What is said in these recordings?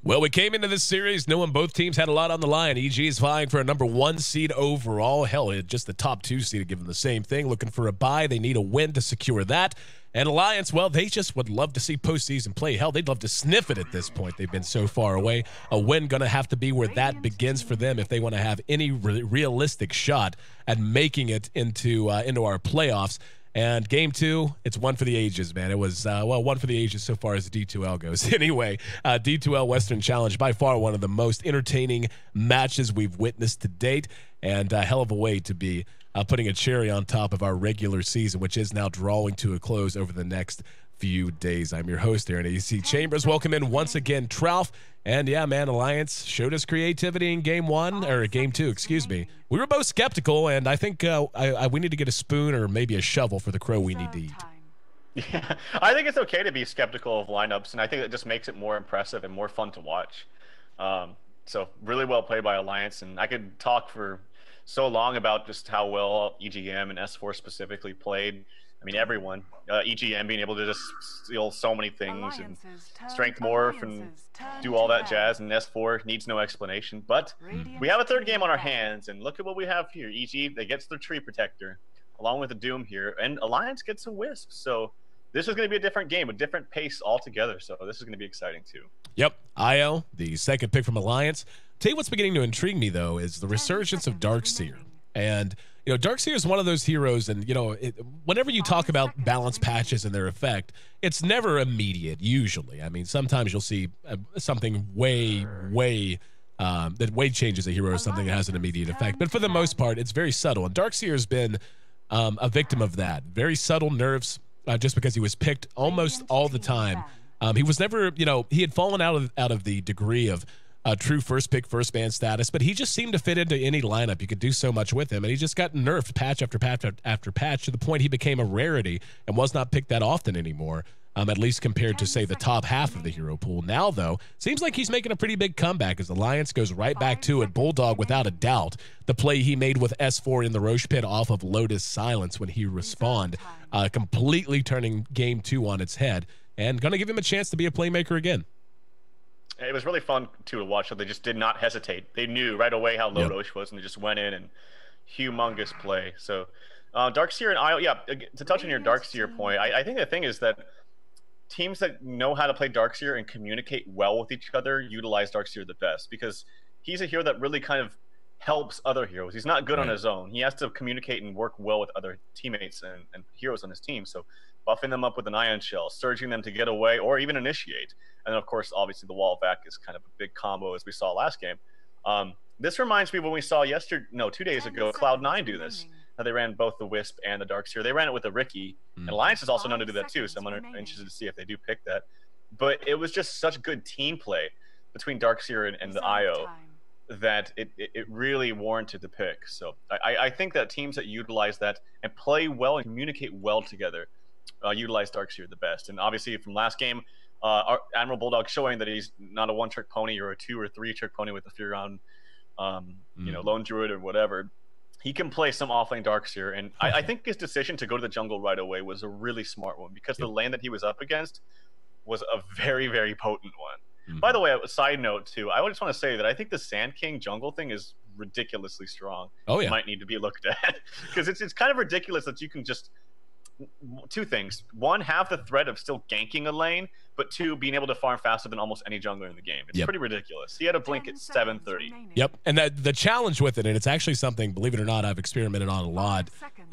Well, we came into this series knowing both teams had a lot on the line. EG is vying for a #1 seed overall. Hell, just the top 2 seed to give them the same thing. Looking for a bye. They need a win to secure that. And Alliance, well, they just would love to see postseason play. Hell, they'd love to sniff it at this point. They've been so far away. A win going to have to be where that begins for them if they want to have any realistic shot at making it into our playoffs. And game 2, it's one for the ages, man. It was, one for the ages so far as D2L goes. Anyway, D2L Western Challenge, by far one of the most entertaining matches we've witnessed to date, and a hell of a way to be putting a cherry on top of our regular season, which is now drawing to a close over the next few days. I'm your host, Aaron AC Chambers. Welcome in once again, Trouf. And yeah, man, Alliance showed us creativity in game 2, excuse me. We were both skeptical, and I think we need to get a spoon or maybe a shovel for the crow we need to eat. Yeah, I think it's okay to be skeptical of lineups, and I think it just makes it more impressive and more fun to watch. So really well played by Alliance, and I could talk for so long about just how well EGM and S4 specifically played. I mean, everyone. EGM being able to just steal so many things, and Strength Morph and do all that jazz, and S4 needs no explanation. But we have a third game on our hands, and look at what we have here. EG, they gets their Tree Protector, along with the Doom here, and Alliance gets a Wisp. So this is going to be a different game, a different pace altogether. So this is going to be exciting too. Yep. IO, the second pick from Alliance. Tell you what's beginning to intrigue me, though, is the resurgence of Darkseer. And Darkseer is one of those heroes, and whenever you talk about balance patches and their effect, it's never immediate. Usually, I mean, sometimes you'll see something that way changes a hero or something that has an immediate effect. But for the most part, it's very subtle. And Darkseer has been a victim of that. Very subtle nerfs, just because he was picked almost all the time. He was never, he had fallen out of the degree of true first pick, first man status, but he just seemed to fit into any lineup. You could do so much with him, and he just got nerfed patch after patch after patch to the point he became a rarity and was not picked that often anymore, at least compared to, say, the top half of the hero pool. Now, though, seems like he's making a pretty big comeback as Alliance goes right back to it. Bulldog, without a doubt, the play he made with S4 in the Roche Pit off of Lotus Silence when he respawned, completely turning game 2 on its head, and going to give him a chance to be a playmaker again. It was really fun to watch. So they just did not hesitate. They knew right away how low Roche was, and they just went in and humongous play. So Darkseer and IO, yeah, to touch on your Darkseer point, I think the thing is that teams that know how to play Darkseer and communicate well with each other utilize Darkseer the best, because he's a hero that really kind of helps other heroes. He's not good on his own. He has to communicate and work well with other teammates and heroes on his team. So buffing them up with an Ion Shell, surging them to get away, or even initiate. And then, of course, obviously the wall back is kind of a big combo, as we saw last game. This reminds me of when we saw 2 days ago, Cloud9 do this. Now, they ran both the Wisp and the Darkseer. They ran it with the Ricky. And Alliance is also known to do that too, so I'm interested to see if they do pick that. But it was just such good team play between Darkseer and the IO that it really warranted the pick. So I think that teams that utilize that and play well and communicate well together utilize Darkseer the best. And obviously from last game, our Admiral Bulldog showing that he's not a one-trick pony or a 2 or 3-trick pony with the Furon, Lone Druid or whatever. He can play some offlane Darkseer, and I think his decision to go to the jungle right away was a really smart one, because the lane that he was up against was a very, very potent one. By the way, a side note too, I just want to say that I think the Sand King jungle thing is ridiculously strong. Oh yeah, it might need to be looked at, because it's kind of ridiculous that you can just 2 things: 1, have the threat of still ganking a lane, but 2, being able to farm faster than almost any jungler in the game. It's pretty ridiculous. He had a blink at 7:30. Yep, and the challenge with it, and it's actually something, believe it or not, I've experimented on a lot,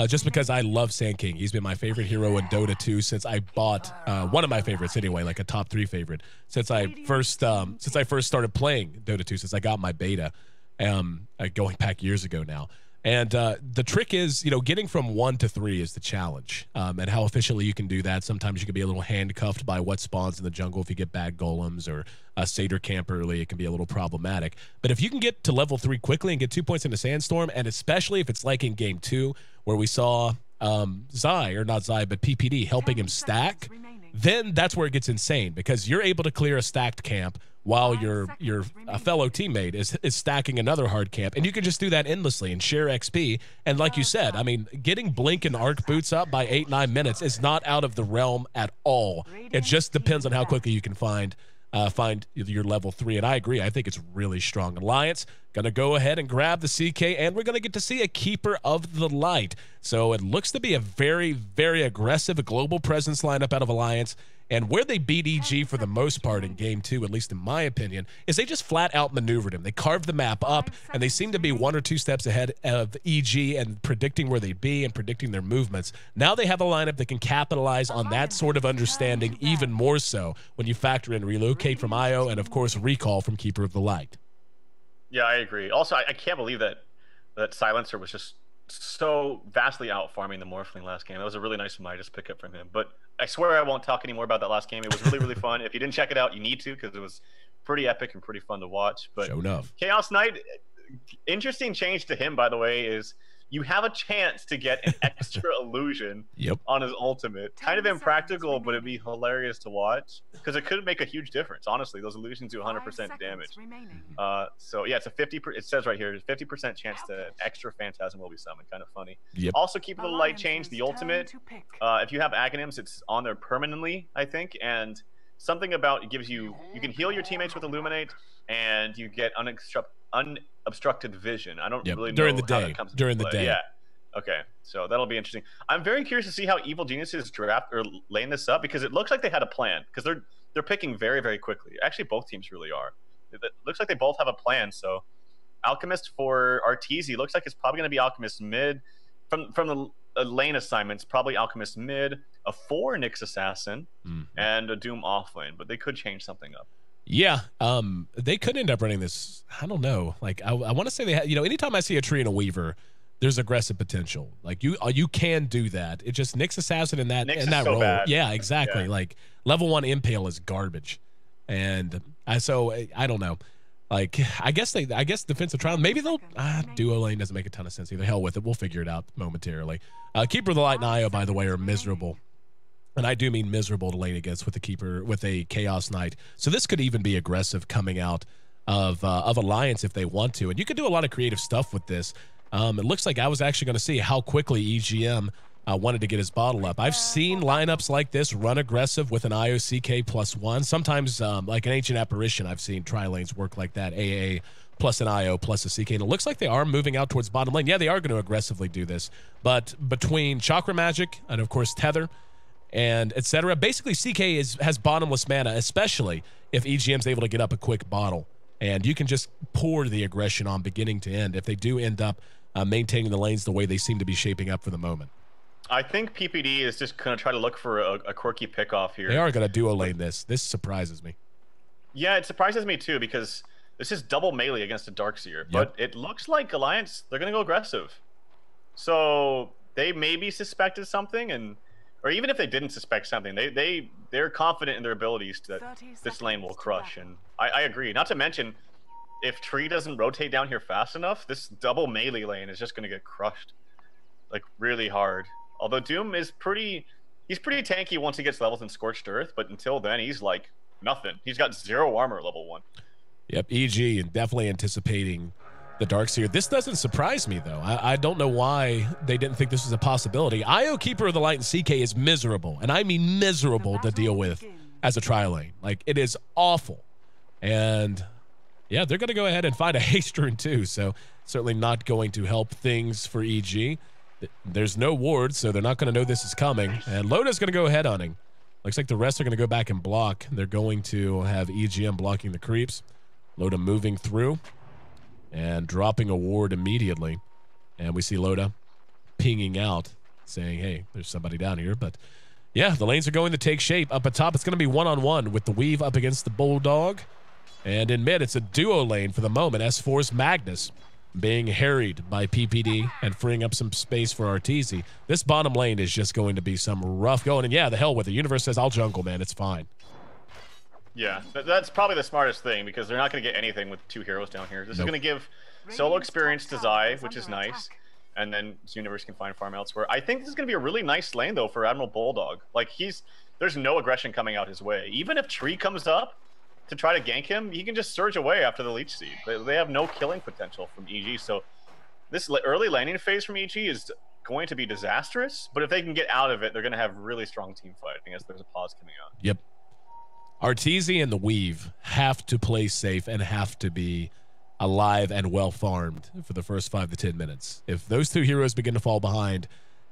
just because I love Sand King. He's been my favorite hero in Dota 2 since I bought one of my favorites anyway, like a top 3 favorite, since I first started playing Dota 2, since I got my beta, going back years ago now. And the trick is, getting from 1 to 3 is the challenge, and how efficiently you can do that. Sometimes you can be a little handcuffed by what spawns in the jungle. If you get bad golems or a satyr camp early, it can be a little problematic. But if you can get to level 3 quickly and get 2 points into Sandstorm, and especially if it's like in game 2 where we saw PPD helping him stack, then that's where it gets insane, because you're able to clear a stacked camp while your fellow teammate is stacking another hard camp, and you can just do that endlessly and share XP. And like you said, I mean, getting Blink and Arc boots up by 8-9 minutes is not out of the realm at all. It just depends on how quickly you can find find your level 3. And I agree. I think it's really strong. Alliance going to go ahead and grab the CK, and we're going to get to see a Keeper of the Light. So it looks to be a very, very aggressive global presence lineup out of Alliance. And where they beat EG for the most part in Game 2, at least in my opinion, is they just flat out maneuvered him. They carved the map up, and they seem to be 1 or 2 steps ahead of EG and predicting where they'd be and predicting their movements. Now they have a lineup that can capitalize on that sort of understanding even more so when you factor in relocate from IO and, of course, recall from Keeper of the Light. Yeah, I agree. Also, I can't believe that Silencer was just so vastly out farming the Morphling last game. That was a really nice Midas pickup from him. But I swear I won't talk anymore about that last game. It was really, really fun. If you didn't check it out, you need to, because it was pretty epic and pretty fun to watch. But Show enough. Chaos Knight, interesting change to him, by the way, is you have a chance to get an extra illusion on his ultimate. Kind of impractical, but it'd be hilarious to watch because it could make a huge difference. Honestly, those illusions do 100% damage. So yeah, it's a 50. It says right here, 50% chance that extra Phantasm will be summoned. Kind of funny. Also, keep the light change, the ultimate. If you have Aghanims, it's on there permanently, I think, and something about it gives you can heal your teammates with Illuminate, and you get unobstructed vision. I don't really know how that comes into play. Yeah. Okay. So that'll be interesting. I'm very curious to see how Evil Geniuses draft or laying this up, because it looks like they had a plan, because they're picking very, very quickly. Actually, both teams really are. It looks like they both have a plan. So Alchemist for Arteezy looks like it's probably going to be Alchemist mid. From the lane assignments, probably Alchemist mid, a 4 Nyx Assassin, and a Doom offlane. But they could change something up. Yeah, they could end up running this. I don't know. Like I want to say they had. Anytime I see a tree and a Weaver, there's aggressive potential. Like you can do that. It just Nyx Assassin in that role. Bad. Yeah, exactly. Yeah. Like level 1 Impale is garbage, and I don't know. Like I guess defensive trial. Maybe they'll duo lane doesn't make a ton of sense either. Hell with it. We'll figure it out momentarily. Keeper of the Light and IO, by the way, are miserable. And I do mean miserable to lane against with a Chaos Knight. So this could even be aggressive coming out of Alliance if they want to. And you can do a lot of creative stuff with this. It looks like I was actually going to see how quickly EGM wanted to get his bottle up. I've seen lineups like this run aggressive with an IOCK +1. Sometimes, like an Ancient Apparition, I've seen tri-lanes work like that, AA plus an IO plus a CK. And it looks like they are moving out towards bottom lane. Yeah, they are going to aggressively do this. But between Chakra Magic and, of course, Tether and etc. Basically, CK has bottomless mana, especially if EGM's able to get up a quick bottle. And you can just pour the aggression on beginning to end if they do end up maintaining the lanes the way they seem to be shaping up for the moment. I think PPD is just going to try to look for a quirky pickoff here. They are going to duo lane this. This surprises me. Yeah, it surprises me too, because this is double melee against a Darkseer. But it looks like Alliance, they're going to go aggressive. So they maybe suspected something, or even if they didn't suspect something, they're confident in their abilities that this lane will crush. And I agree. Not to mention, if Tree doesn't rotate down here fast enough, this double melee lane is just going to get crushed, like really hard. Although Doom is pretty tanky once he gets levels in Scorched Earth, but until then he's like nothing. He's got 0 armor at level 1. Yep, EG, and definitely anticipating the Darkseer. This doesn't surprise me, though. I don't know why they didn't think this was a possibility. IO Keeper of the Light and CK is miserable, and I mean miserable to deal with as a tri-lane. Like, it is awful. And, yeah, they're going to go ahead and find a haste rune, too, so certainly not going to help things for EG. There's no ward, so they're not going to know this is coming. And Loda's going to go head hunting. Looks like the rest are going to go back and block. They're going to have EGM blocking the creeps. Loda moving through and dropping a ward immediately. And we see Loda pinging out, saying, hey, there's somebody down here. But, yeah, the lanes are going to take shape. Up at top, it's going to be one-on-one with the Weave up against the Bulldog. And in mid, it's a duo lane for the moment. S4's Magnus being harried by PPD and freeing up some space for Arteezy. This bottom lane is just going to be some rough going. And, yeah, the hell with it. Universe says, I'll jungle, man. It's fine. Yeah, that's probably the smartest thing, because they're not going to get anything with 2 heroes down here. This is going to give solo experience to Zai, which is nice, and then Universe can find farm elsewhere. I think this is going to be a really nice lane, though, for Admiral Bulldog. Like, there's no aggression coming out his way. Even if Tree comes up to try to gank him, he can just surge away after the Leech Seed. They have no killing potential from EG, so this early laning phase from EG is going to be disastrous, but if they can get out of it, they're going to have really strong team fight. I guess there's a pause coming out. Yep. Arteezy and the Weave have to play safe and have to be alive and well farmed for the first 5 to 10 minutes. If those two heroes begin to fall behind,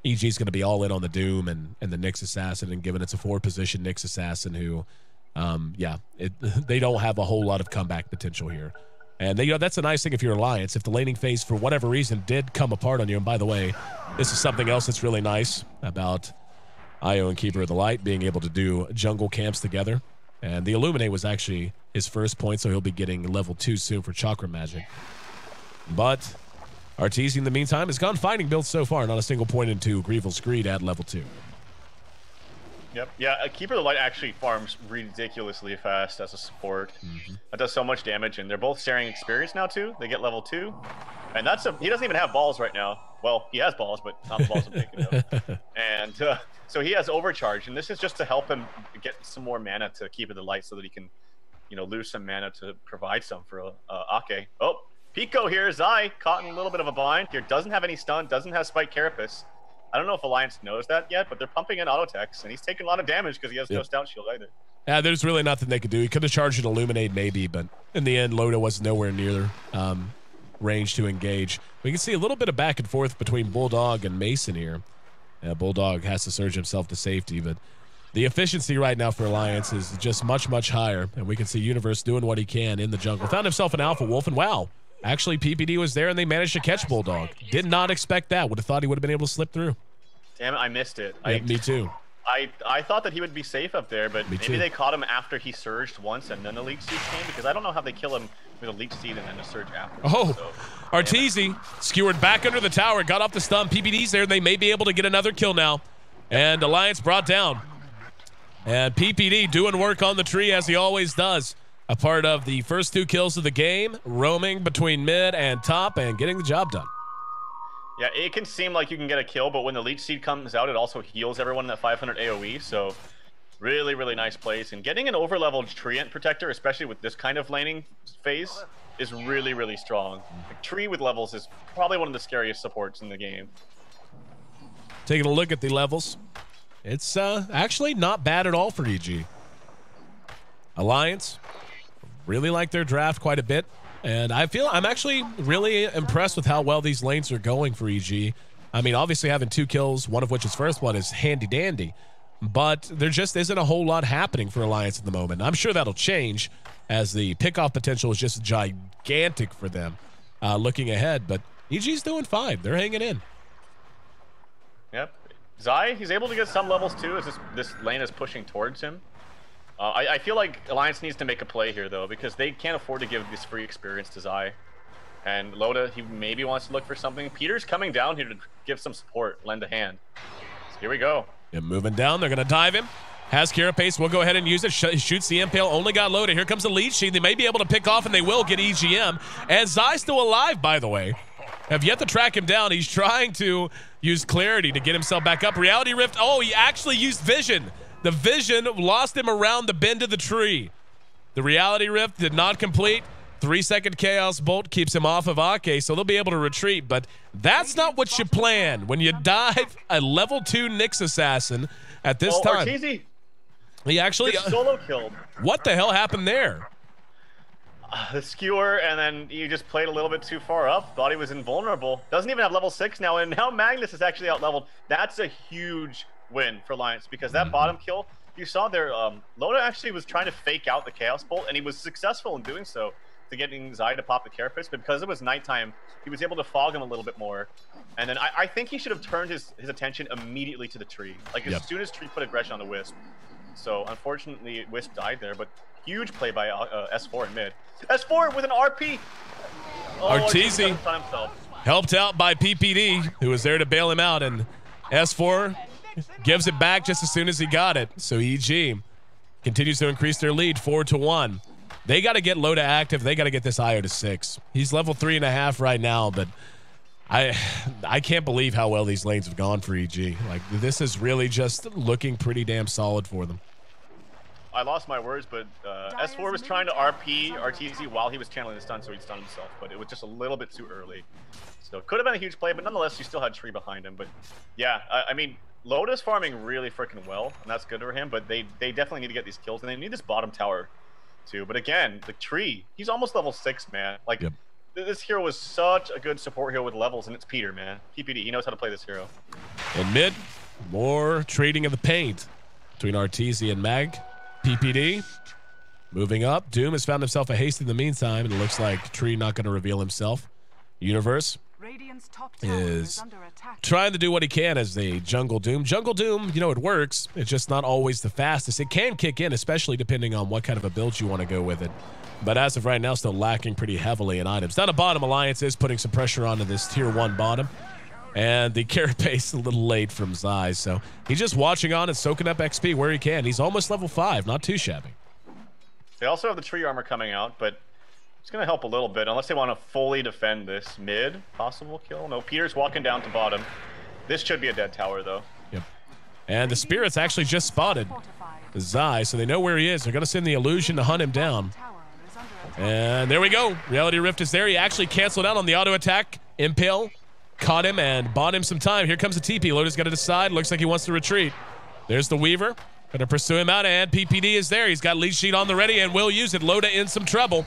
EG is going to be all in on the Doom and the Nyx Assassin, and given it's a 4-position Nyx Assassin who, they don't have a whole lot of comeback potential here. And that's a nice thing if you're Alliance. If the laning phase, for whatever reason, did come apart on you, and by the way, this is something else that's really nice about Io and Keeper of the Light being able to do jungle camps together. And the Illuminate was actually his first point, so he'll be getting level 2 soon for Chakra Magic. But Arteezy, in the meantime, has gone fighting builds so far. Not a single point into Grievel's Greed at level 2. Yep. Yeah, Keeper of the Light actually farms ridiculously fast as a support. That does so much damage, and they're both sharing experience now, too. They get level 2. And he doesn't even have balls right now. Well, he has balls, but not the balls I'm thinking of. And so he has overcharge, and this is just to help him get some more mana to Keeper of the Light so that he can, lose some mana to provide some for Ake. Oh, Pico here, Zai, caught in a little bit of a bind here. Doesn't have any stun, doesn't have Spike Carapace. I don't know if Alliance knows that yet, but they're pumping in auto-techs, and he's taking a lot of damage because he has no Stout Shield either. Yeah, there's really nothing they could do. He could have charged an Illuminate maybe, but in the end, Loda was nowhere near range to engage. We can see a little bit of back and forth between Bulldog and Mason here. Bulldog has to surge himself to safety, but the efficiency right now for Alliance is just much, much higher, and we can see Universe doing what he can in the jungle. Found himself an Alpha Wolf, and wow, actually PPD was there, and they managed to catch Bulldog. Did not expect that. Would have thought he would have been able to slip through. Damn it, I missed it. Yeah, me too. I thought that he would be safe up there, but maybe they caught him after he surged once and then the Leech Seed came, because I don't know how they kill him with a Leech Seed and then a surge after. Oh, so, Arteezy skewered back under the tower, got off the stun. PPD's there, and they may be able to get another kill now. And Alliance brought down. And PPD doing work on the tree as he always does. A part of the first 2 kills of the game, roaming between mid and top and getting the job done. Yeah, it can seem like you can get a kill, but when the Leech Seed comes out, it also heals everyone in that 500 AoE, so really, really nice plays. And getting an over-leveled Treant Protector, especially with this kind of laning phase, is really, really strong. Like, Tree with levels is probably one of the scariest supports in the game. Taking a look at the levels, it's actually not bad at all for EG. Alliance really like their draft quite a bit. And I'm actually really impressed with how well these lanes are going for EG. I mean, obviously having 2 kills, one of which is first blood, is handy dandy. But there just isn't a whole lot happening for Alliance at the moment. I'm sure that'll change as the pickoff potential is just gigantic for them looking ahead. But EG's doing fine. They're hanging in. Yep. Zai, he's able to get some levels too as this lane is pushing towards him. I feel like Alliance needs to make a play here, though, because they can't afford to give this free experience to Zai. And Loda, he maybe wants to look for something. Peter's coming down here to give some support, lend a hand. So here we go. Yeah, moving down. They're going to dive him. Has Carapace. We'll go ahead and use it. Shoots the Impale. Only got Loda. Here comes the Leech Seed. They may be able to pick off, and they will get EGM. And Zai's still alive, by the way. Have yet to track him down. He's trying to use Clarity to get himself back up. Reality Rift. Oh, he actually used Vision. The Vision lost him around the bend of the tree. The Reality Rift did not complete. 3-second Chaos Bolt keeps him off of Ake, so they'll be able to retreat. But that's not what you plan when you dive a level 2 Nyx Assassin at this time. Arteezy. He actually solo killed. What the hell happened there? The skewer, and then he just played a little bit too far up. Thought he was invulnerable. Doesn't even have level 6 now, and now Magnus is actually out-leveled. That's a huge win for Alliance, because that bottom kill, you saw there, Loda actually was trying to fake out the Chaos Bolt, and he was successful in doing so to getting Zai to pop the Carapace, but because it was nighttime, he was able to fog him a little bit more. And then I think he should have turned his attention immediately to the tree, like as soon as Tree put aggression on the Wisp. So unfortunately, Wisp died there, but huge play by S4 in mid. S4 with an RP! Oh, Arteezy helped out by PPD, who was there to bail him out, and S4 gives it back just as soon as he got it. So EG continues to increase their lead 4-1. They got to get Loda active. They got to get this Io to 6. He's level 3.5 right now, but I can't believe how well these lanes have gone for EG. Like, this is really just looking pretty damn solid for them. I lost my words, but S4 was trying to RP Arteezy while he was channeling the stun, so he'd stun himself, but it was just a little bit too early. So it could have been a huge play, but nonetheless, you still had Tree behind him. But yeah, I mean, Loda's farming really freaking well, and that's good for him, but they definitely need to get these kills, and they need this bottom tower too. But again, the tree, he's almost level 6, man. Like, this hero was such a good support hero with levels, and it's Peter, man. PPD, he knows how to play this hero. In mid, more trading of the paint between Arteezy and Mag. PPD moving up. Doom has found himself a haste in the meantime, and it looks like Tree not going to reveal himself. Universe is trying to do what he can as they jungle Doom. Jungle Doom, you know, it works. It's just not always the fastest. It can kick in, especially depending on what kind of a build you want to go with it. But as of right now, still lacking pretty heavily in items. Down the bottom, Alliance is putting some pressure onto this tier 1 bottom. And the carapace a little late from Zai, so he's just watching on and soaking up XP where he can. He's almost level 5, not too shabby. They also have the tree armor coming out, but it's going to help a little bit, unless they want to fully defend this mid. Possible kill? No, Peter's walking down to bottom. This should be a dead tower, though. Yep. And the Spirits actually just spotted Zai, so they know where he is. They're going to send the illusion to hunt him down. And there we go. Reality Rift is there. He actually canceled out on the auto attack. Impale caught him and bought him some time. Here comes the TP. Loda's got to decide. Looks like he wants to retreat. There's the Weaver. Going to pursue him out, and PPD is there. He's got lead sheet on the ready and will use it. Loda in some trouble.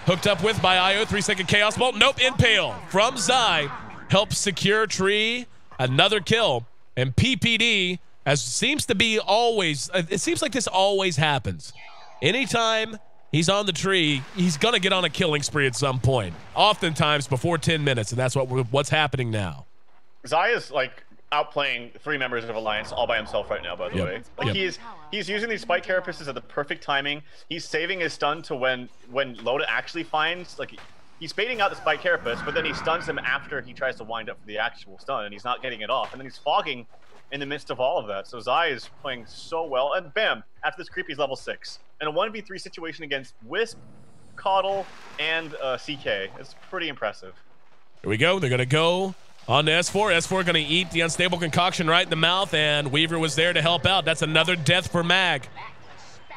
Hooked up with by IO. 3-second Chaos Bolt. Nope. Impale from Zai helps secure Tree. Another kill. And PPD, as seems to be always, it seems like this always happens. Anytime he's on the tree, he's going to get on a killing spree at some point. Oftentimes before 10 minutes, and that's what's happening now. Zai is, like, outplaying 3 members of Alliance all by himself right now, by the way. Like, he's using these spike carapaces at the perfect timing. He's saving his stun to when Loda actually finds, like, he's baiting out the spike carapace, but then he stuns him after he tries to wind up for the actual stun, and he's not getting it off. And then he's fogging in the midst of all of that. So Zai is playing so well, and bam, after this creep, he's level 6. In a 1v3 situation against Wisp, Coddle, and CK. It's pretty impressive. Here we go. They're going to go on to S4. S4 going to eat the unstable concoction right in the mouth, and Weaver was there to help out. That's another death for Mag.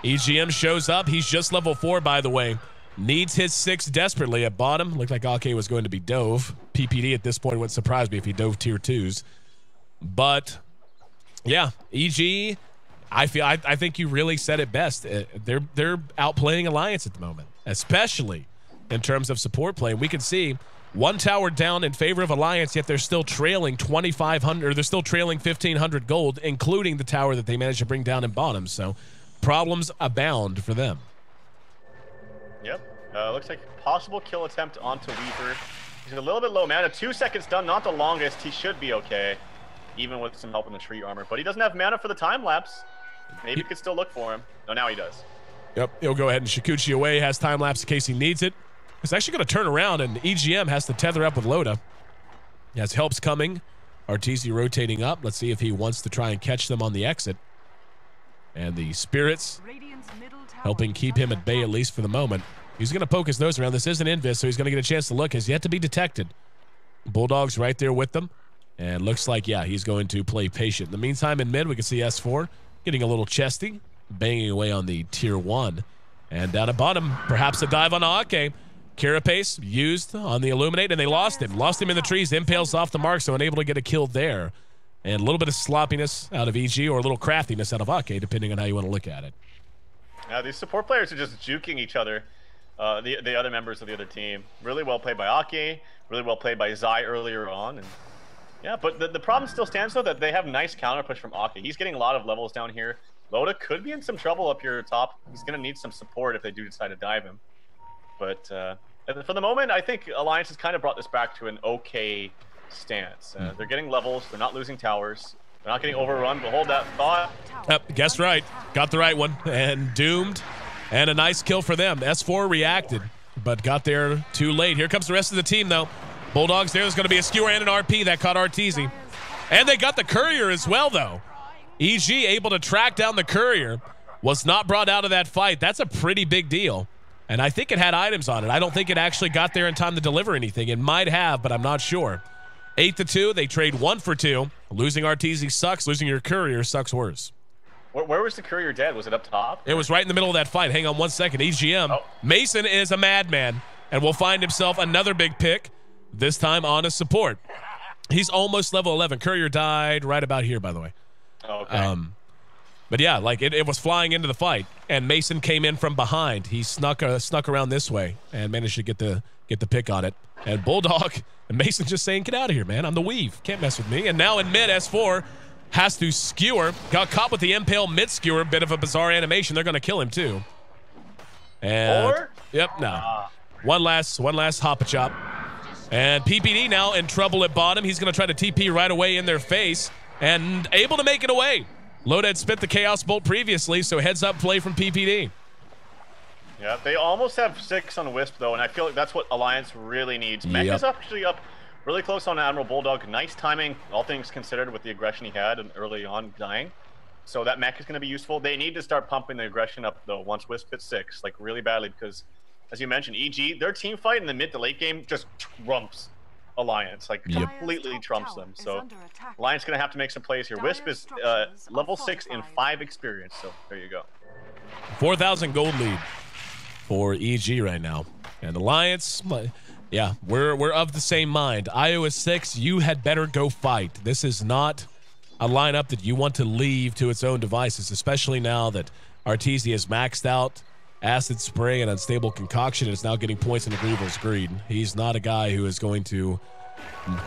EGM shows up. He's just level 4, by the way. Needs his 6 desperately at bottom. Looked like AK was going to be dove. PPD at this point wouldn't surprise me if he dove tier 2s. But, yeah, EG, I think you really said it best. They're outplaying Alliance at the moment, especially in terms of support play. And we can see 1 tower down in favor of Alliance, yet they're still trailing 2,500, or they're still trailing 1,500 gold, including the tower that they managed to bring down in bottom. So problems abound for them. Yep. Looks like possible kill attempt onto Weaver. He's a little bit low mana. 2 seconds done, not the longest. He should be okay, even with some help in the tree armor. But he doesn't have mana for the time lapse. Maybe you could still look for him. No, now he does. Yep, he'll go ahead and Shikuchi away. Has time lapse in case he needs it. He's actually going to turn around, and EGM has to tether up with Loda. He has helps coming. Arteezy rotating up. Let's see if he wants to try and catch them on the exit. And the Spirits helping keep him at bay, at least for the moment. He's going to poke his nose around. This isn't Invis, so he's going to get a chance to look. Has yet to be detected. Bulldog's right there with them. And looks like, yeah, he's going to play patient. In the meantime, in mid, we can see S4 getting a little chesty, banging away on the tier 1. And down at bottom, perhaps a dive on Ake. Carapace used on the Illuminate, and they lost him. Lost him in the trees. Impales off the mark, so unable to get a kill there. And a little bit of sloppiness out of EG, or a little craftiness out of Ake, depending on how you want to look at it. Now, these support players are just juking each other, the other members of the other team. Really well played by Ake, really well played by Zai earlier on. And yeah, but the problem still stands, though, that they have nice counter push from Ake. He's getting a lot of levels down here. Loda could be in some trouble up here top. He's going to need some support if they do decide to dive him. But for the moment, I think Alliance has kind of brought this back to an okay stance. They're getting levels. They're not losing towers. They're not getting overrun, but hold that thought. Yep, guessed right. Got the right one. And doomed. And a nice kill for them. S4 reacted, but got there too late. Here comes the rest of the team, though. Bulldogs there. There's going to be a skewer and an RP that caught Arteezy. And they got the courier as well, though. EG able to track down the courier. Was not brought out of that fight. That's a pretty big deal. And I think it had items on it. I don't think it actually got there in time to deliver anything. It might have, but I'm not sure. 8-2. They trade 1 for 2. Losing Arteezy sucks. Losing your courier sucks worse. Where was the courier dead? Was it up top? It was right in the middle of that fight. Hang on 1 second. EGM. Oh. Mason is a madman and will find himself another big pick, this time on a support. He's almost level 11. Courier died right about here, by the way. Okay. But yeah, like it was flying into the fight, and Mason came in from behind. He snuck around this way and managed to get the pick on it. And Bulldog and Mason just saying, "Get out of here, man! I'm the weave. Can't mess with me." And now in mid, S4 has to skewer. Got caught with the impale mid skewer. Bit of a bizarre animation. They're going to kill him too. And Four? yep, no. One last hop a chop. And PPD now in trouble at bottom. He's going to try to TP right away in their face and able to make it away. Loda had spent the Chaos Bolt previously, so heads up play from PPD. Yeah, they almost have 6 on Wisp, though, and I feel like that's what Alliance really needs. Mech is actually up really close on Admiral Bulldog. Nice timing, all things considered, with the aggression he had and early on dying. So that mech is going to be useful. They need to start pumping the aggression up, though, once Wisp hits 6, like, really badly, because, as you mentioned, EG, their team fight in the mid to late game just trumps Alliance, like completely trumps them. So Alliance gonna have to make some plays here. Wisp is level 6 in 5 experience, so there you go. 4,000 gold lead for EG right now, and Alliance, yeah, we're of the same mind. IO is 6. You had better go fight. This is not a lineup that you want to leave to its own devices, especially now that Arteezy has maxed out Acid Spray and Unstable Concoction and is now getting points in Agreeable's Greed. He's not a guy who is going to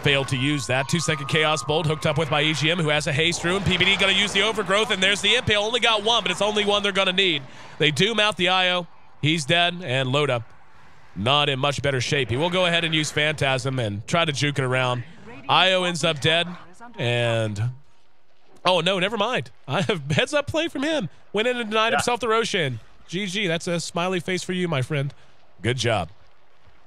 fail to use that. 2-second Chaos Bolt hooked up with by EGM, who has a Haste Rune. PPD going to use the Overgrowth, and there's the Impale. Only got one, but it's only one they're going to need. They doom out the IO. He's dead, and Loda not in much better shape. He will go ahead and use Phantasm and try to juke it around. IO ends up dead, and... oh, no, never mind. I have heads up play from him. Went in and denied himself the Roshan. GG, that's a smiley face for you, my friend. Good job.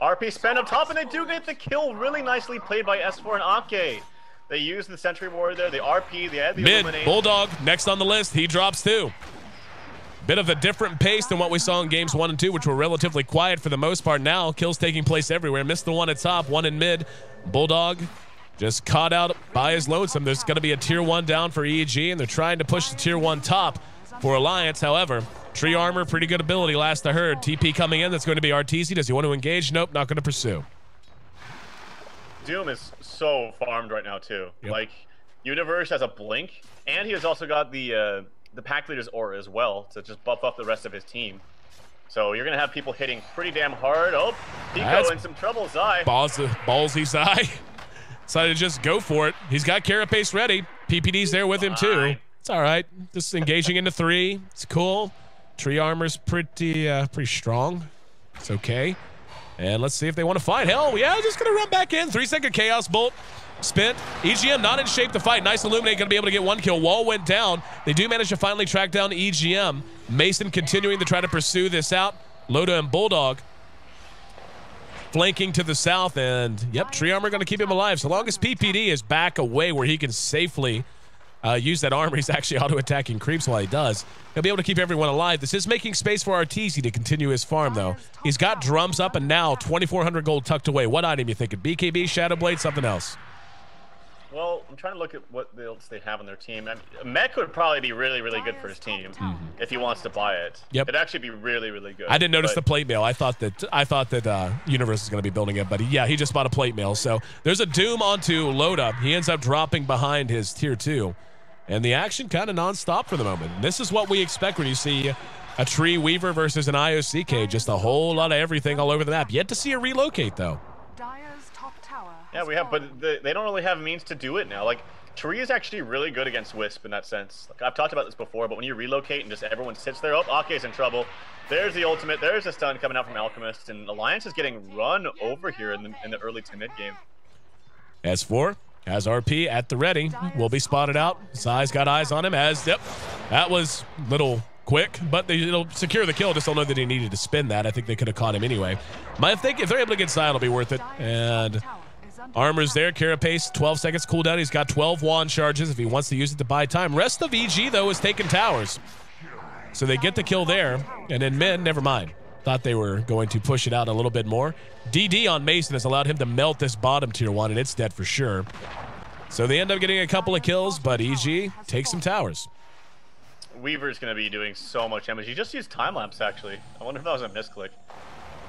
RP spend up top, and they do get the kill. Really nicely played by S4 and Ake. They use the Sentry Warrior there, the RP, they had the Illuminate. Bulldog, next on the list. He drops too. Bit of a different pace than what we saw in games 1 and 2, which were relatively quiet for the most part. Now, kills taking place everywhere. Missed the one at top, one in mid. Bulldog just caught out by his lonesome. There's going to be a tier 1 down for EG, and they're trying to push the tier 1 top for Alliance. However, Tree Armor, pretty good ability, last I heard. TP coming in, that's going to be Arteezy. Does he want to engage? Nope, not going to pursue. Doom is so farmed right now, too. Yep. Like, Universe has a Blink, and he has also got the Pack Leader's Aura as well to just buff up the rest of his team. So you're going to have people hitting pretty damn hard. Oh, Pico in some trouble. Zai. Ballsy Zai. Decided to just go for it. He's got Carapace ready. PPD's there with him, too. It's all right. Just engaging into 3. It's cool. Tree Armor's pretty strong. It's okay. And let's see if they want to fight. Hell, yeah, just going to run back in. 3-second Chaos Bolt spent. EGM not in shape to fight. Nice Illuminate, going to be able to get 1 kill. Wall went down. They do manage to finally track down EGM. Mason continuing to try to pursue this out. Loda and Bulldog flanking to the south. And, yep, Tree Armor going to keep him alive. So long as PPD is back away where he can safely use that armor. He's actually auto-attacking creeps while he does. He'll be able to keep everyone alive. This is making space for Arteezy to continue his farm, though. He's got drums up and now 2,400 gold tucked away. What item you thinking? BKB, Shadow Blade, something else? Well, I'm trying to look at what else they have on their team. I mean, Mech would probably be really, really good for his team if he wants to buy it. Yep. It'd actually be really, really good. I didn't notice the plate mail. I thought that Universe is going to be building it, but yeah, he just bought a plate mail. So there's a Doom onto Loda. He ends up dropping behind his tier 2. And the action kind of non-stop for the moment. This is what we expect when you see a Tree Weaver versus an IOCK. Just a whole lot of everything all over the map. Yet to see a relocate, though. Yeah, we have, but they don't really have means to do it now. Like, Tree is actually really good against Wisp in that sense. Like, I've talked about this before, but when you relocate and just everyone sits there, oh, Ake's in trouble. There's the ultimate. There's a stun coming out from Alchemist, and Alliance is getting run over here in the early to mid game. S4 has RP at the ready. Will be spotted out. Zai's got eyes on him yep, that was a little quick, but it'll secure the kill. Just don't know that he needed to spin that. I think they could have caught him anyway. If they're able to get Zai, it'll be worth it. And Armor's there. Carapace, 12 seconds cooldown. He's got 12 wand charges if he wants to use it to buy time. Rest of EG, though, is taking towers. So they get the kill there. And in mid, never mind. Thought they were going to push it out a little bit more. DD on Mason has allowed him to melt this bottom tier 1, and it's dead for sure. So they end up getting a couple of kills, but EG takes some towers. Weaver's going to be doing so much damage. He just used time-lapse, actually. I wonder if that was a misclick.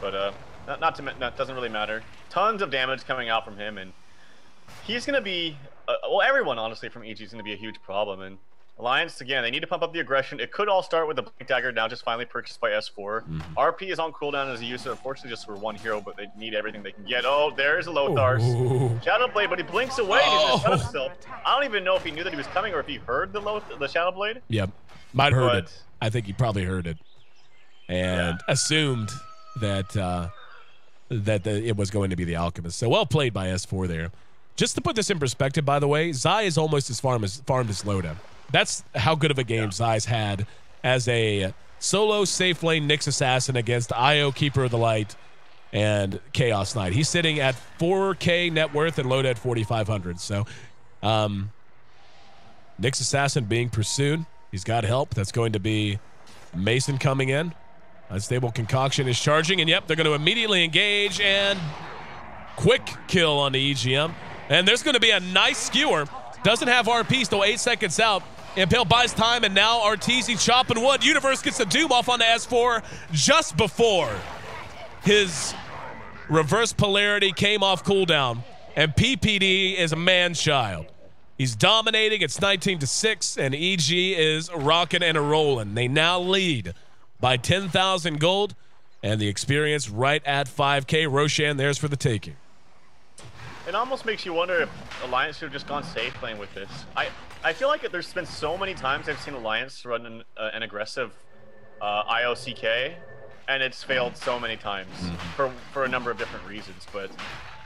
But that doesn't really matter. Tons of damage coming out from him, and he's going to be... well, everyone, honestly, from EG is going to be a huge problem. And Alliance, again, they need to pump up the aggression. It could all start with the Blink Dagger now just finally purchased by S4. RP is on cooldown as a user, unfortunately just for one hero, but they need everything they can get. Oh, there's a Lothars. Shadow Blade, but he blinks away. He's gonna shut himself. I don't even know if he knew that he was coming or if he heard the Shadow Blade. Yep, might have heard it. I think he probably heard it and assumed that it was going to be the Alchemist. So well played by S4 there. Just to put this in perspective, by the way, Zai is almost as farmed as Loda. That's how good of a game Zai's had as a solo safe lane Nyx Assassin against IO Keeper of the Light and Chaos Knight. He's sitting at 4K net worth and Loda at 4,500. So Nyx Assassin being pursued. He's got help. That's going to be Mason coming in. Unstable Concoction is charging, and yep, they're going to immediately engage and quick kill on the EGM. And there's going to be a nice skewer. Doesn't have RP, still 8 seconds out. Impale buys time, and now Arteezy chopping wood. Universe gets the Doom off on the S4 just before his reverse polarity came off cooldown. And PPD is a man-child. He's dominating. It's 19-6, and EG is rocking and a-rolling. They now lead by 10,000 gold, and the experience right at 5K. Roshan, there's for the taking. It almost makes you wonder if Alliance should have just gone safe playing with this. I feel like there's been so many times I've seen Alliance run an aggressive IOCK, and it's failed so many times for a number of different reasons. But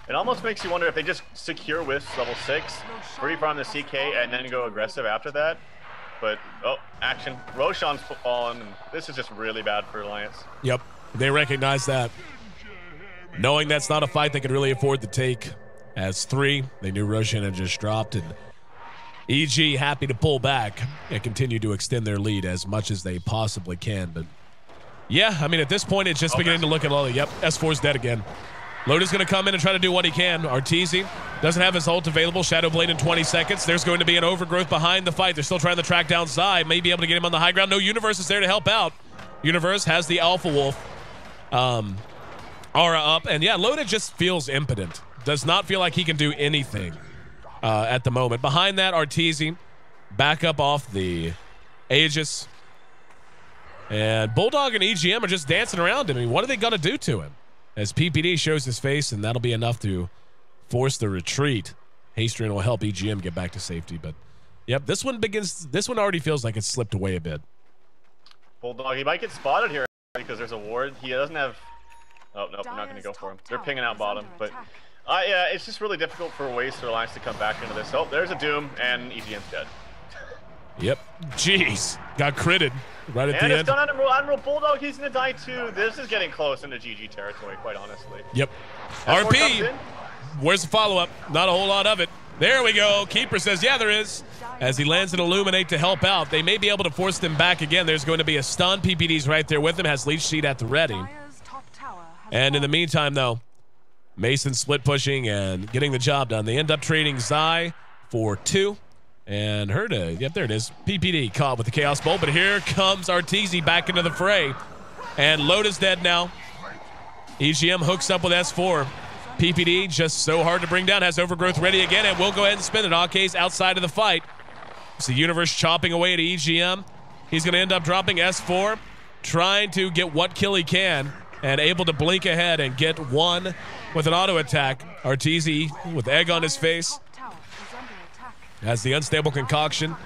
it almost makes you wonder if they just secure with level 6, free farm the CK, and then go aggressive after that. But, oh, action. Roshan's fallen, and this is just really bad for Alliance. Yep, they recognize that. Knowing that's not a fight they could really afford to take. As 3, they knew Roshan had just dropped, and EG happy to pull back and continue to extend their lead as much as they possibly can. But yeah, I mean, at this point, it's just beginning to look at all the, yep, S4's dead again. Loda's going to come in and try to do what he can. Arteezy doesn't have his ult available. Shadow Blade in 20 seconds. There's going to be an overgrowth behind the fight. They're still trying to track down Zai. May be able to get him on the high ground. No, Universe is there to help out. Universe has the Alpha Wolf aura up. And yeah, Loda just feels impotent. Does not feel like he can do anything at the moment. Behind that, Arteezy back up off the Aegis. And Bulldog and EGM are just dancing around him. I mean, what are they going to do to him? As PPD shows his face, and that'll be enough to force the retreat. Hasterin will help EGM get back to safety. But, yep, this one already feels like it's slipped away a bit. Bulldog, he might get spotted here because there's a ward. He doesn't have... Oh, nope, I'm not going to go for him. They're pinging out bottom, but... yeah, it's just really difficult for Waste or Alliance to come back into this. Oh, there's a Doom, and EGM's dead. Yep. Jeez. Got critted right at the end. And it's done Admiral Bulldog. He's going to die, too. This is getting close into GG territory, quite honestly. Yep. RP. Where's the follow-up? Not a whole lot of it. There we go. Keeper says, yeah, there is. As he lands an Illuminate to help out. They may be able to force them back again. There's going to be a stun. PPD's right there with him. Has Leech Seed at the ready. And in the meantime, though, Mason split pushing and getting the job done. They end up trading Zai for 2. And Herda, yep, there it is. PPD caught with the Chaos Bolt, but here comes Arteezy back into the fray. And Loda's dead now. EGM hooks up with S4. PPD just so hard to bring down, has Overgrowth ready again, and we'll go ahead and spin it. Ake's outside of the fight. It's the Universe chopping away at EGM. He's going to end up dropping S4, trying to get what kill he can, and able to blink ahead and get one with an auto attack. Arteezy with egg on his face. Has the Unstable Concoction.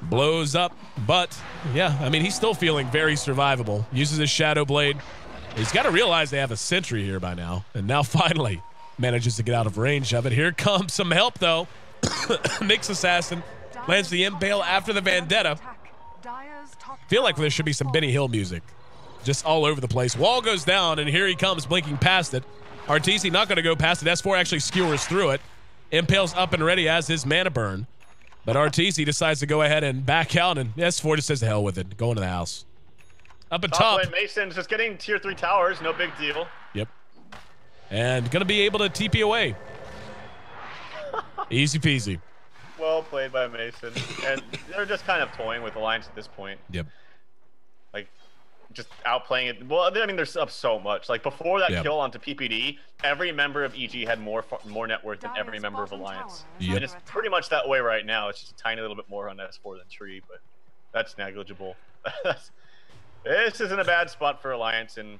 Blows up, but yeah, I mean, he's still feeling very survivable. Uses his Shadow Blade. He's got to realize they have a sentry here by now, and now finally manages to get out of range of it. Here comes some help, though. Nyx Assassin lands the Impale after the Vendetta. Feel like there should be some Benny Hill music just all over the place. Wall goes down, and here he comes blinking past it. Arteezy not going to go past it. S4 actually skewers through it. Impale's up and ready as his mana burn. But Arteezy decides to go ahead and back out, and S4 just says the hell with it. Going to the house. Up at top. Lane Mason's just getting tier 3 towers. No big deal. Yep. And going to be able to TP away. Easy peasy. Well played by Mason. And they're just kind of toying with Alliance at this point. Yep. Like, just outplaying it. Well, I mean, they're up so much. Like before that Yep. kill onto PPD, every member of EG had more net worth than every member of Alliance. Yep. And it's pretty much that way right now. It's just a tiny little bit more on S4 than Tree, but that's negligible. This isn't a bad spot for Alliance, and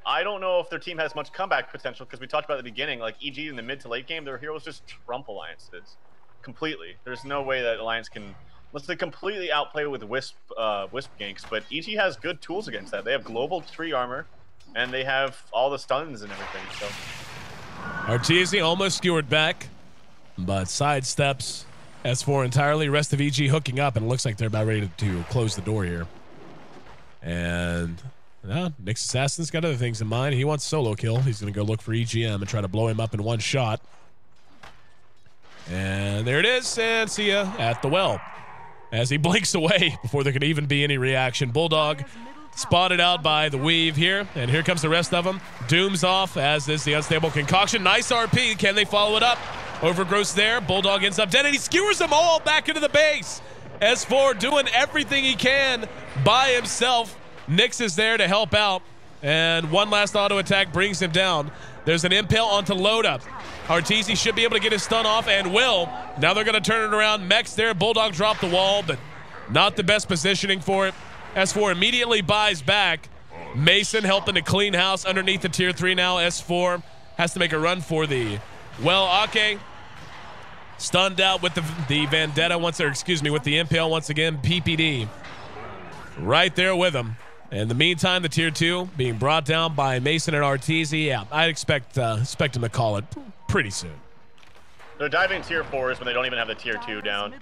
I don't know if their team has much comeback potential because we talked about at the beginning, like EG in the mid to late game, their heroes just trump Alliance's completely. There's no way that Alliance can. Unless they completely outplay with Wisp ganks, but EG has good tools against that. They have global tree armor, and they have all the stuns and everything. So Arteezy almost skewered back, but sidesteps S4 entirely. Rest of EG hooking up, and it looks like they're about ready to close the door here. And Nyx Assassin's got other things in mind. He wants solo kill. He's going to go look for EGM and try to blow him up in one shot. And there it is, and see ya at the well. As he blinks away before there can even be any reaction. Bulldog spotted out by the weave here, and here comes the rest of them. Doom's off, as is the unstable concoction. Nice RP. Can they follow it up? Overgrowth's there. Bulldog ends up dead, and he skewers them all back into the base. S4 doing everything he can by himself. Nyx is there to help out, and one last auto attack brings him down. There's an impale onto Loda. Arteezy should be able to get his stun off, and will. Now they're going to turn it around. Mech's there. Bulldog dropped the wall, but not the best positioning for it. S4 immediately buys back. Mason helping to clean house underneath the tier 3 now. S4 has to make a run for the well. Ake stunned out with the Vendetta once, or excuse me, with the impale once again. PPD right there with him. In the meantime, the tier 2 being brought down by Mason and Arteezy. Yeah, I expect him to call it pretty soon. they're diving tier 4s when they don't even have the tier 2 down.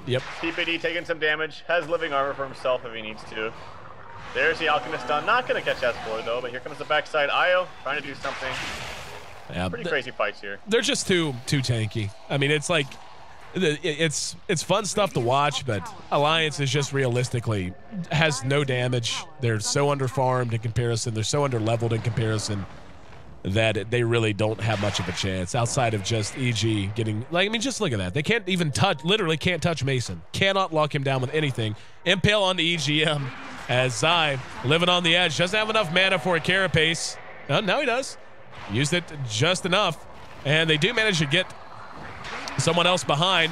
Yep. PPD taking some damage, has living armor for himself if he needs to. There's the Alchemist stun. Not going to catch S4 though, but here comes the backside. Io trying to do something. Yeah, Pretty crazy fights here. They're just too tanky. I mean, it's like it's fun stuff to watch, but Alliance is just realistically has no damage. They're so underfarmed in comparison. They're so underleveled in comparison that they really don't have much of a chance outside of just EG getting, like, I mean, just look at that. They can't even touch, literally can't touch Mason. Cannot lock him down with anything. Impale on the EGM as Zai living on the edge. Doesn't have enough mana for a carapace. Now he does. Used it just enough. And they do manage to get someone else behind.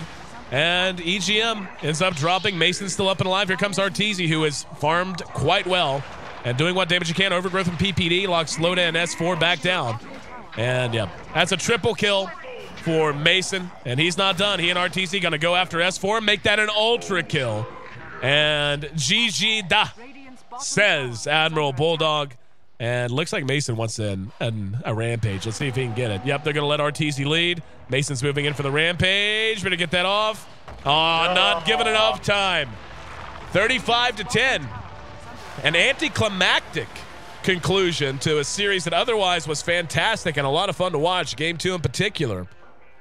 And EGM ends up dropping. Mason's still up and alive. Here comes Arteezy, who is farmed quite well and doing what damage he can. Overgrowth from PPD locks Loda and S4 back down. And yeah, that's a triple kill for Mason. And he's not done. He and Arteezy going to go after S4, make that an ultra kill. And GG da, says Admiral Bulldog. And looks like Mason wants a rampage. Let's see if he can get it. Yep, they're going to let Arteezy lead. Mason's moving in for the rampage. Better get that off. Oh, not given enough time. 35-10. An anticlimactic conclusion to a series that otherwise was fantastic and a lot of fun to watch. Game 2 in particular.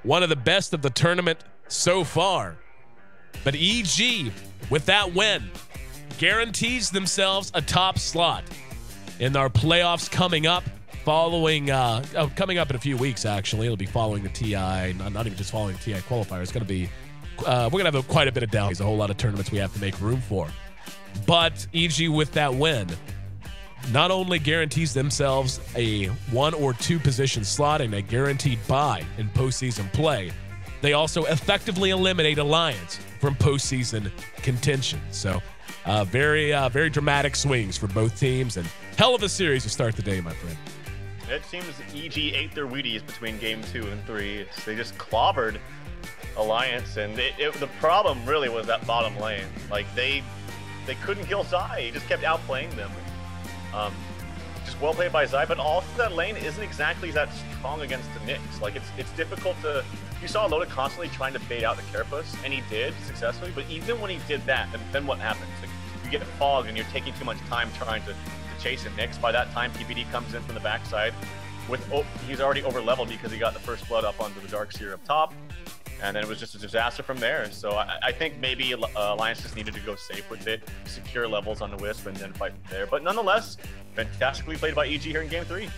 One of the best of the tournament so far. But EG, with that win, guarantees themselves a top slot in our playoffs coming up, coming up in a few weeks, actually. It'll be following the TI, not even just following the TI qualifier. It's going to be, we're going to have quite a bit of down. There's a whole lot of tournaments we have to make room for. But EG, with that win, not only guarantees themselves a 1 or 2 position slot and a guaranteed bye in postseason play, they also effectively eliminate Alliance from postseason contention. So very dramatic swings for both teams, and hell of a series to start the day, my friend. It seems EG ate their Wheaties between game 2 and 3. They just clobbered Alliance, and the problem really was that bottom lane. Like, they couldn't kill Zai. He just kept outplaying them. Just well played by Zai, but also that lane isn't exactly that strong against the Nyx. Like, it's difficult to... You saw Loda constantly trying to bait out the Carapace, and he did successfully, but even when he did that, then what happens? Like, you get fogged and you're taking too much time trying to chase a Nyx. By that time, PPD comes in from the backside. He's already over leveled because he got the first blood up onto the Dark Seer up top, and then it was just a disaster from there. So I think maybe Alliance just needed to go safe with it, secure levels on the Wisp, and then fight from there. But nonetheless, fantastically played by EG here in Game 3.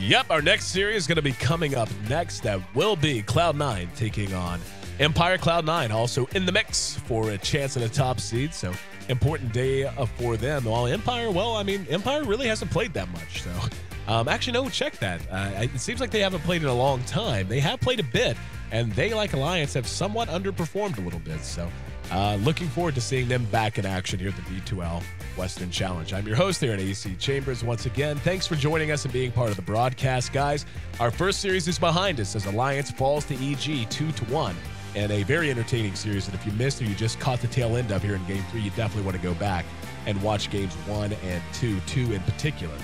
Yep, our next series is going to be coming up next. That will be Cloud9 taking on Empire. Cloud9 also in the mix for a chance at a top seed. So important day for them. While Empire, well, I mean, Empire really hasn't played that much. So, actually, no, check that. It seems like they haven't played in a long time. They have played a bit, and they, like Alliance, have somewhat underperformed a little bit. So, looking forward to seeing them back in action here at the D2L Western Challenge. I'm your host here at AC Chambers once again. Thanks for joining us and being part of the broadcast, guys. Our first series is behind us as Alliance falls to EG 2-1. And a very entertaining series that if you missed or you just caught the tail end of here in Game 3, you definitely want to go back and watch Games 1 and 2 in particular.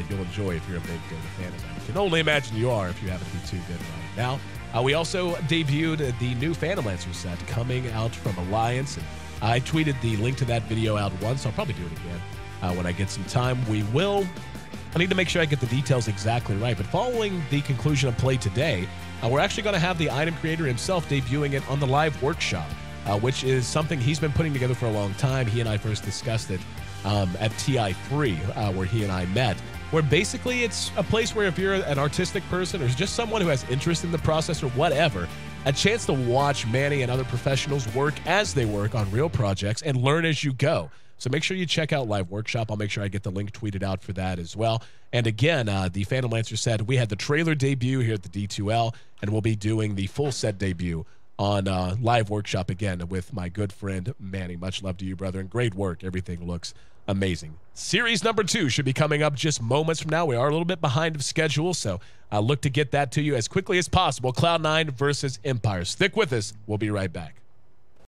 You'll enjoy if you're a big fan of that. I can only imagine you are if you happen to be too good right now. We also debuted the new Phantom Lancer set coming out from Alliance. And I tweeted the link to that video out once, so I'll probably do it again when I get some time. I need to make sure I get the details exactly right, but following the conclusion of play today, we're actually going to have the item creator himself debuting it on the live workshop, which is something he's been putting together for a long time. He and I first discussed it at TI3, where he and I met, where basically it's a place where if you're an artistic person or just someone who has interest in the process or whatever, a chance to watch Manny and other professionals work as they work on real projects and learn as you go. So make sure you check out Live Workshop. I'll make sure I get the link tweeted out for that as well. And again, the Phantom Lancer said we had the trailer debut here at the D2L, and we'll be doing the full set debut on Live Workshop again with my good friend Manny. Much love to you, brother, and great work. Everything looks amazing. Series number 2 should be coming up just moments from now. We are a little bit behind of schedule, so look to get that to you as quickly as possible. Cloud9 versus Empire. Stick with us. We'll be right back.